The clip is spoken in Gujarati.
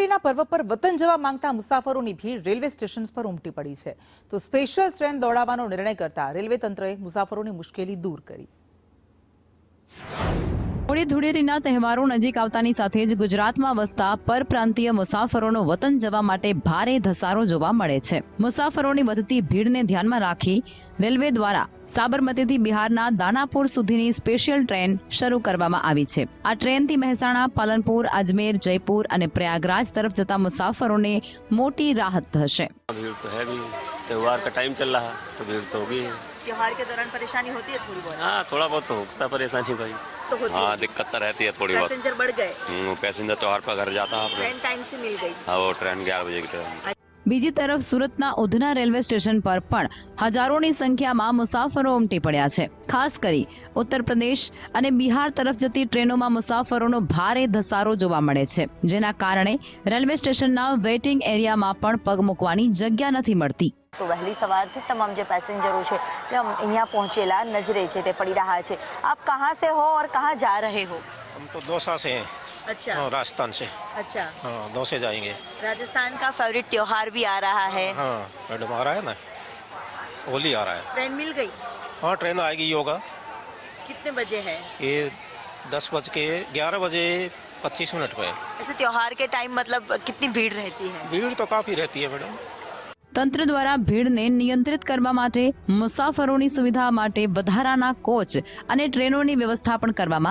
ધૂળેટીના પર્વ પર વતન જવા માંગતા મુસાફરોની ભીડ રેલવે સ્ટેશન પર ઉમટી પડી છે, તો સ્પેશિયલ ટ્રેન દોડાવવાનો નિર્ણય કરતા રેલવે તંત્રએ મુસાફરોની મુશ્કેલી દૂર કરી. હોળી ધૂળેટીના તહેવારો નજીક આવતાની સાથે જ ગુજરાતમાં વસતા પરપ્રાંતીય મુસાફરોનો વતન જવા માટે ભારે ધસારો જોવા મળે છે. મુસાફરોની વધતી ભીડને ધ્યાનમાં રાખી રેલવે દ્વારા સાબરમતીથી બિહારના દાનાપુર સુધીની સ્પેશિયલ ટ્રેન શરૂ કરવામાં આવી છે. આ ટ્રેનથી મહેસાણા, પાલનપુર, અજમેર, જયપુર અને પ્રયાગરાજ તરફ જતા મુસાફરોને મોટી રાહત થશે. भीड़ तो है भी, त्योहार का टाइम चल रहा है तो भीड़ तो होगी. त्योहार के दौरान परेशानी होती है थोड़ी बहुत? हाँ, थोड़ा बहुत तो होता परेशानी भाई. तो होती हाँ, है। दिक्कत तो रहती है थोड़ी बहुत. पैसेंजर बढ़ गए, पैसेंजर त्योहार पर घर जाता है. ट्रेन टाइम से मिल गई। हाँ, वो ट्रेन 11 बजे की ट्रेन. બીજી તરફ સુરતના ઉધના રેલવે સ્ટેશન પર પણ હજારોની સંખ્યામાં મુસાફરો ઉમટી પડ્યા છે. ખાસ કરી ઉત્તર પ્રદેશ અને બિહાર તરફ જતી ટ્રેનોમાં મુસાફરોનો ભારે ધસારો જોવા મળે છે, જેના કારણે રેલવે સ્ટેશનના વેઇટિંગ એરિયામાં પણ પગ મૂકવાની જગ્યા નથી મળતી. તો વહેલી સવારથી તમામ જે પેસેન્જરો છે તે અહીંયા પહોંચેલા નજરે છે તે પડી રહ્યા છે. આપ કહાં से हो और कहाँ जा रहे हो? हम तो दौसा से हैं. अच्छा हाँ, राजस्थान से. अच्छा, हाँ, दौसे जाएंगे. राजस्थान का फेवरेट त्योहार भी आ रहा है, हाँ, मैडम आ रहा है ना, होली आ रहा है. ट्रेन मिल गई? हाँ, ट्रेन आएगी योगा. कितने बजे है? ये 11 बजे 25 पे. ऐसे त्योहार के टाइम मतलब कितनी भीड़ रहती है? भीड़ तो काफ़ी रहती है मैडम. તંત્ર દ્વારા ભીડને નિયંત્રિત કરવા માટે મુસાફરોની સુવિધા માટે વધારાના કોચ અને ટ્રેનોની વ્યવસ્થા પણ કરવામાં